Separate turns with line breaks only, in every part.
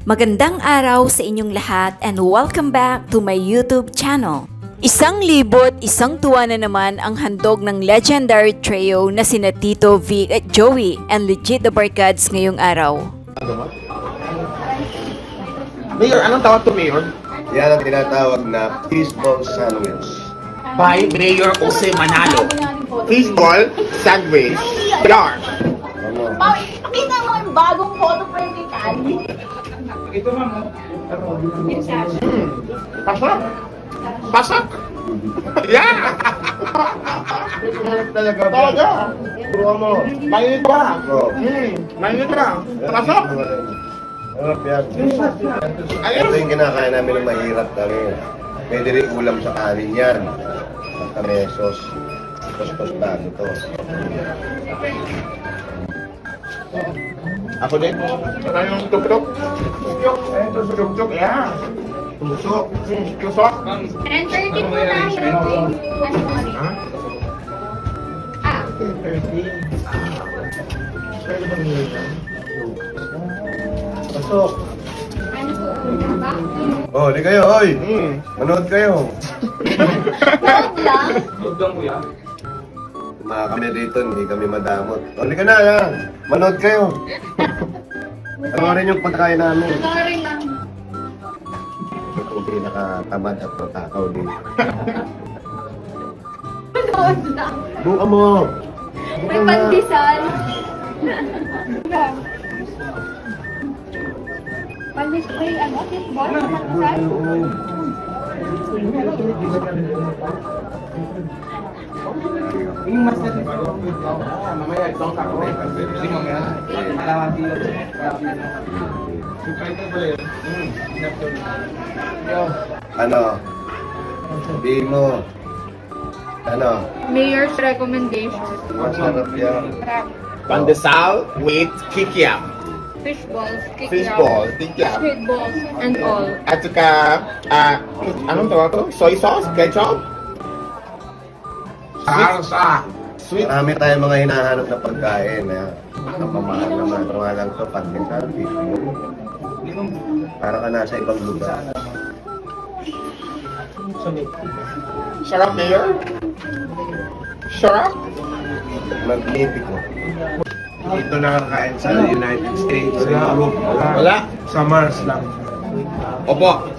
Magandang araw sa inyong lahat and welcome back to my YouTube channel. Isang libot, isang tuwa na naman ang handog ng legendary trio na sina Tito, Vic at Joey and legit the Barkads ngayong araw.
Mayor, anong tawag to Mayor?
Yan ang tinatawag na fishball sandwich.
By Mayor Jose Manalo. Fishball sandwich. Yar.
Ano?
Pakita mo yung bagong photo frame ni Cali.
Pasak. Pasak. Yeah. Talaga.
Puro mo.
Mainit ka.
Oh.
Mainit ka. Pasak.
Harap yan. Ito yung kinakain namin ng mahirap kami. Pwede rin ulam sa kanin yan. At mesos. Tostado to.
Ako din. Saka yung tuk-tuk. Tuk-tuk. Yeah. Tusok. Tusok.
10:30 po tayo.
Ha?
Ah,
13.
Pasok.
ano po?
Oh, di kayo, oy. Manood kayo.
Huwag lang.
Mga kami dito, hindi kami madamot. O, di ka na, ha? Manood kayo. Ano rin yung pagkain namin?
Sorry lang.
Ito yung pinakatamad at matakaw dito.
Huwag lang.
Buka mo.
May pandesal. Pandesal, may ano? Fishball? Pandesal?
Yung mas natin. Mamaya, itong kako. Kasi mamaya. Alawan dito.
Ano? Sabihin mo. Ano?
Mayor's recommendation.
Masarap yan.
Pandesal with kikiam.
Fishballs,
Fishball, kikiam.
squid balls, and all.
At saka, anong tawag to? Soy sauce? Ketchup? Salsa. Sweet.
Marami tayong mga hinahanap na pagkain. Napamahal naman. Pero nga lang ito, pandesal, fishbowl. Para ka nasa ibang lugar.
Sarap, Mayor? Sarap?
Magnifico.
Dito nakakain sa United States, sa Europe,
Wala.
sa Mars lang.
Opo.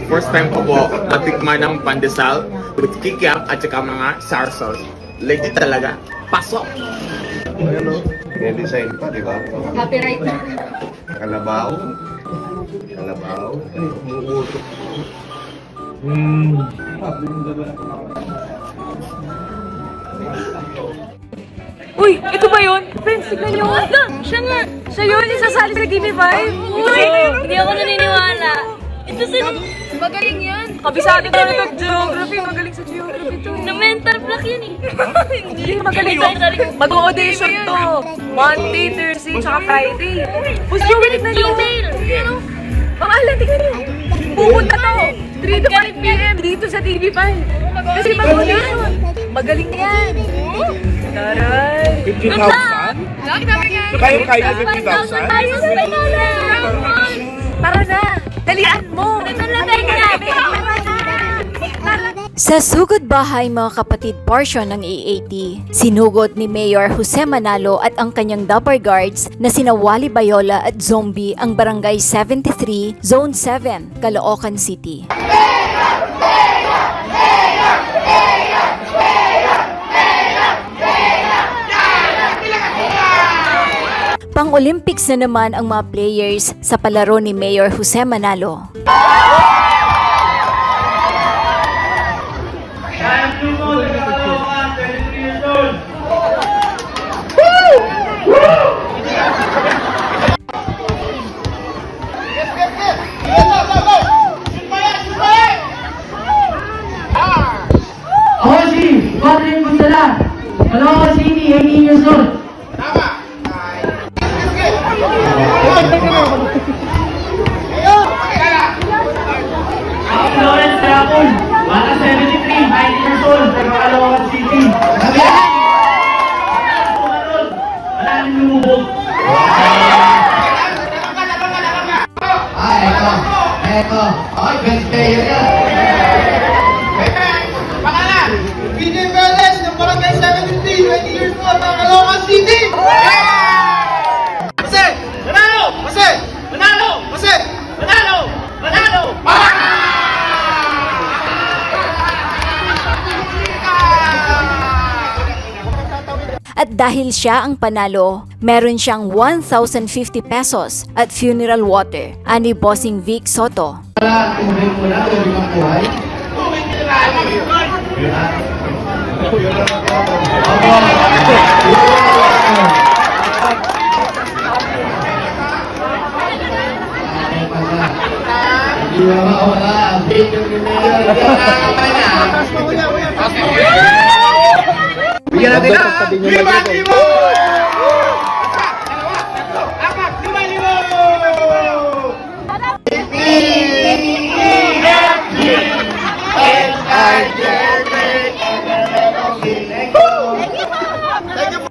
First time ko po natikman ng pandesal with kikiam at saka mga sour sauce. Legit talaga. Pasok.
Ano? May-design pa, di ba?
Copyright na.
Kalabaw. Kalabaw.
Uy, ito ba yun? Friends, tignan nyo. Siya nga. Siya yun, isasali sa TV5. Uy, hindi ako naniniwala. Ito si... Magaling yan. Kabisado ka na geography. Magaling sa geography to. Na-mental block yan eh. Hindi, magaling yun. Mag-audition to. Monday, Thursday, tsaka Friday. Push Joey, tignan nyo. Ang ala, tignan nyo. Pupunta to. 3 to 5 p.m. dito sa TV5. Kasi mag-audition. Magaling yan. Taray!
50,000? So kayo kaya 50,000?
Tara na! Dalian mo!
Sa Sugod Bahay mga kapatid portion ng AAT, sinugod ni Mayor Jose Manalo at ang kanyang Dapper Guards na sina Wally Bayola at Zombie ang Barangay 73, Zone 7, Caloocan City. Pang-Olympics na naman ang mga players sa palaro ni Mayor Jose Manalo.
Ako si Rodrigo Gundala. Caloocan City, 18 years old. Ako Lawrence Tarapon. Bata 73, 19 years old. Taga Caloocan City. Wala nang lumubog.
At dahil siya ang panalo, meron siyang 1,050 pesos at funeral water, ani Bossing Vic Soto.
Bigyan natin na!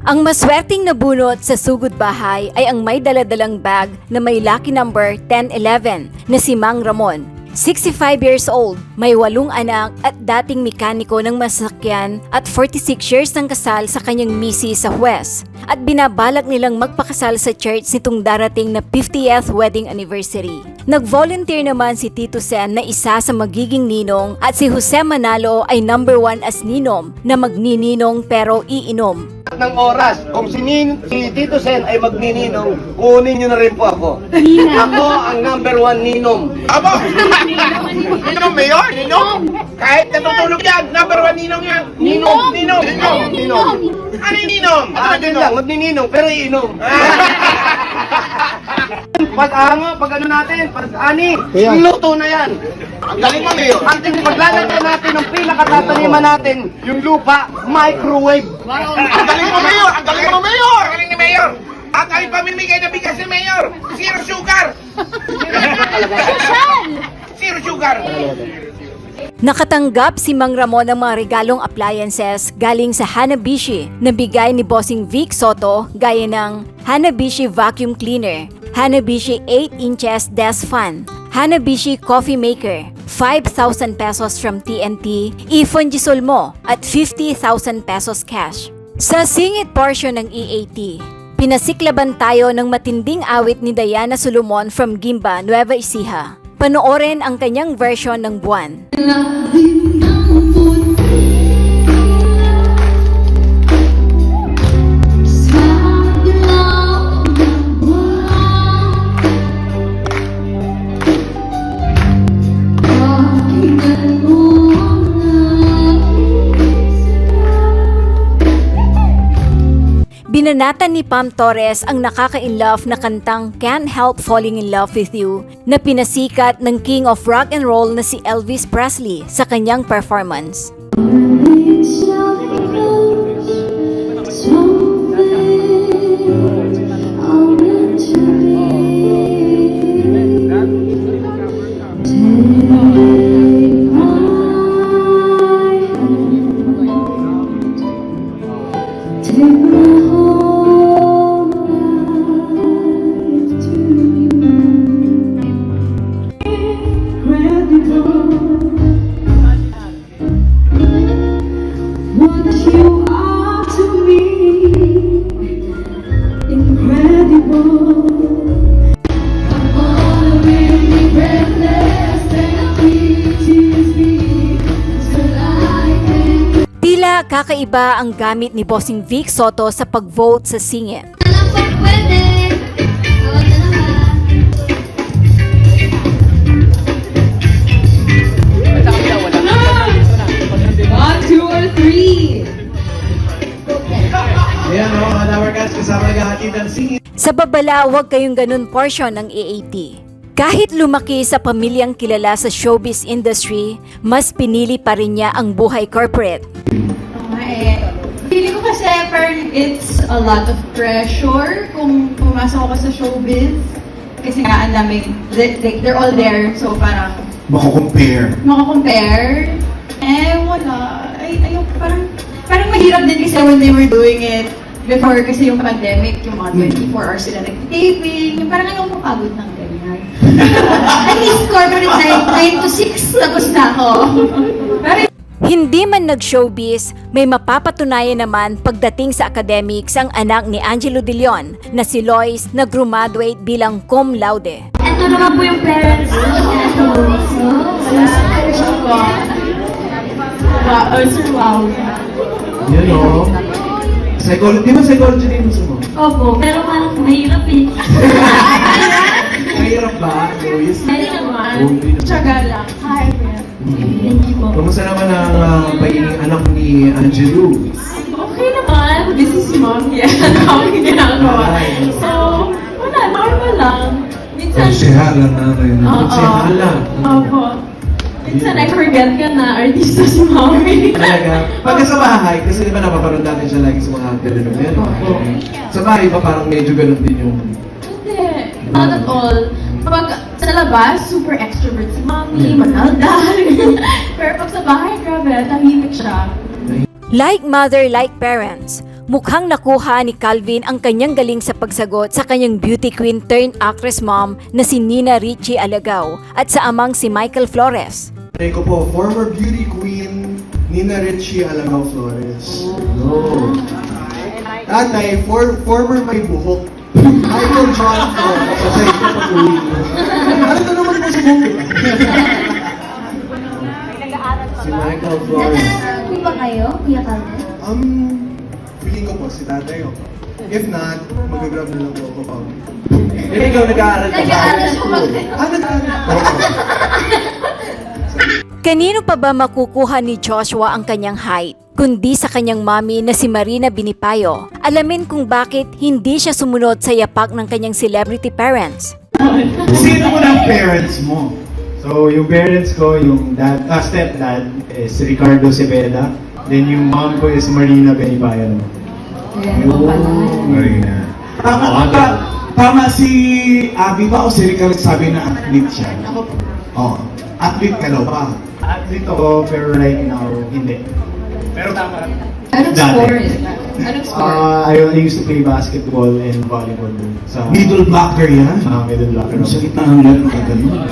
Ang maswerteng nabunot sa sugod bahay ay ang may daladalang bag na may lucky number 1011 na si Mang Ramon. 65 years old, may 8 anak at dating mekaniko ng masakyan at 46 years ng kasal sa kanyang misi sa Huwes. At binabalak nilang magpakasal sa church nitong darating na 50th wedding anniversary. Nag-volunteer naman si Tito Sen na isa sa magiging ninong at si Jose Manalo ay number 1 as ninom na magnininong pero iinom.
Ng oras, kung si Tito Sen ay magnininong, kunin nyo na rin po ako. Ako ang number 1 ninom.
Aba! Ninong Mayor? Ninong? Kahit natutulog yan, number 1 ninong yan. Ninong! Ninong!
Ninom.
Ano yung ninong?
Din lang, magnininong, pero iinom. Pag ano natin, pag ani, luto na yan.
Ang galing mo, Mayor.
Ang paglalagyan natin ng pinakatataniman natin, yung lupa, microwave.
Ang galing mo, Mayor! Ang galing mo, Mayor! Ang galing ni Mayor! At ay pamimigay na bigas ni Mayor! Zero sugar! Zero sugar!
Nakatanggap si Mang Ramon ng mga regalong appliances galing sa Hanabishi na bigay ni Bossing Vic Soto gaya ng Hanabishi Vacuum Cleaner, Hanabishi 8 inches desk fan, Hanabishi Coffee Maker, 5,000 pesos from TNT, Ifonjisol mo at 50,000 pesos cash. Sa singit portion ng EAT, pinasiklaban tayo ng matinding awit ni Diana Solomon from Gimba, Nueva Ecija. Panoorin ang kanyang version ng Buwan. Binanatan ni Pam Torres ang nakaka-inlove na kantang Can't Help Falling in Love with You na pinasikat ng King of Rock and Roll na si Elvis Presley sa kanyang performance. Tila kakaiba ang gamit ni Bossing Vic Soto sa pag-vote sa singit.
Ayan o, mga Tower Cats, kasama naghahatid ng singit.
Sa babala, huwag kayong ganun portion ng EAT. Kahit lumaki sa pamilyang kilala sa showbiz industry, mas pinili pa rin niya ang buhay corporate.
Feeling ko kasi parang it's a lot of pressure kung pumasok ako sa showbiz. Kasi nga, ang daming, they're all there, so parang
Mako-compare.
makakompare. Wala. Ayun, parang mahirap din kasi when they were doing it before kasi yung pandemic, yung mga 24 hours sila nag-taping, yung parang ayaw mapagod ng ganyan. At least corporate 9 to 6, tapos na ako. Pero
Hindi man nag-showbiz, may mapapatunayan naman pagdating sa academics ang anak ni Angelo De Leon na si Lois na graduate bilang cum laude.
ito naman po yung parents ko. Wow.
Yun o. Kasi Psychology, di ba psychology din gusto mo?
Opo, pero parang mahirap eh.
Mahirap ba, Lois?
Hindi naman.
Tsaga lang. Hi, friend.
Thank you po.
Kamusta naman ang pagiging anak ni Angelou?
Okay naman. This is mom. Yan. Ako yung ginagawa. So, wala. Normal lang. Minsan,
Konsehala na rin.
Oo.
Konsehala.
Opo. Minsan, I forget ka na artista si mommy.
Talaga. Pagka sa bahay, kasi di ba napaparoon natin siya lagi sa mga telenovela. Sa bahay ba parang medyo ganun din yung...
Hindi. Not at all. Kapag sa labas, super extrovert si mommy, manaldal. Pero pag sa bahay, grabe, tahimik siya.
Like mother, like parents, mukhang nakuha ni Calvin ang kanyang galing sa pagsagot sa kanyang beauty queen turned actress mom na si Nina Ricci Alagao at sa amang si Michael Flores.
Ay ko po, former beauty queen Nina Ricci Alagao Flores. No. Tatay, former may buhok. Michael John Flores. Patay ko pa uwi. Ano ito naman po sa buhok? Si Michael Flores.
Ano ba kayo, Kuya Calvin?
Feeling ko po si tatay ko. If not, mag-grab na lang po ako pa. Ikaw nag-aaral ka ba?
Nag-aaral siya
Nag-aaral.
Kanino pa ba makukuha ni Joshua ang kanyang height? Kundi sa kanyang mami na si Marina Binipayo. Alamin kung bakit hindi siya sumunod sa yapak ng kanyang celebrity parents.
Sino mo ng parents mo? So, yung parents ko, yung stepdad is Ricardo Cepeda. Then yung mom ko is Marina Benibayan. Marina. Tama si Abby ba o si Ricardo sabi na athlete siya? Oo. Athlete ka daw ba? Athlete ako, pero right now, hindi. Pero tama.
Anong
Dati.
sport? Anong sport?
I used to play basketball and volleyball dun. Sa
Middle blocker yan?
middle blocker.
Ang sakit na hanggang ka ganun.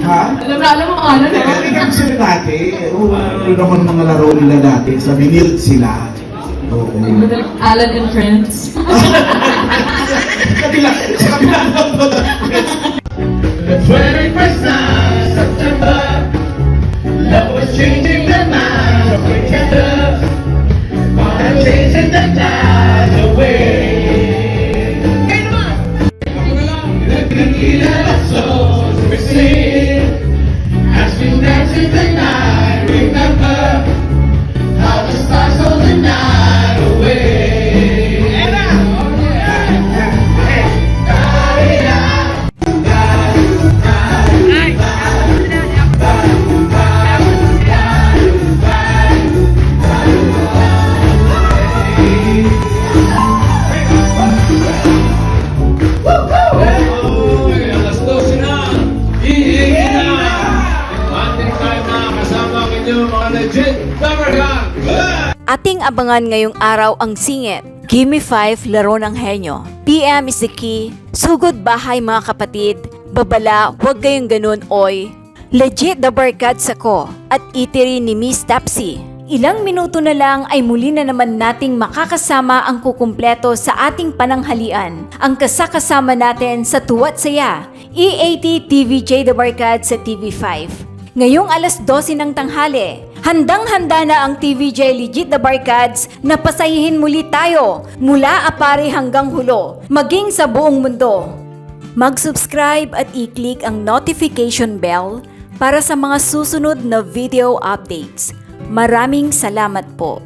Ha?
Alam mo ano, no?
Hindi kasi sila dati. Oo, meron ako ng mga laro nila dati. Sa Binild sila. Oo.
Alan and Friends.
Kabila. Sa kabila lang po.
The 21st night of September, love was changing the minds of pretenders, and chasing the tides away. The beat of our souls we sing, as we dance in the night. Remember how the stars hold the night away.
Ating abangan ngayong araw ang singit. Gimme 5, Laro ng Henyo. PM is the key. Sugod bahay mga kapatid. Babala, huwag kayong ganun, oy. Legit the barkads ako at itiri ni Miss Tapsi. Ilang minuto na lang ay muli na naman nating makakasama ang kukumpleto sa ating pananghalian. Ang kasakasama natin sa Tuwa't Saya, E80 TVJ The Barkad sa TV5. Ngayong alas 12 ng tanghali, handang-handa na ang TVJ Legit The Barkads na pasahihin muli tayo mula Apare hanggang Hulo, maging sa buong mundo. Mag-subscribe at i-click ang notification bell para sa mga susunod na video updates. Maraming salamat po.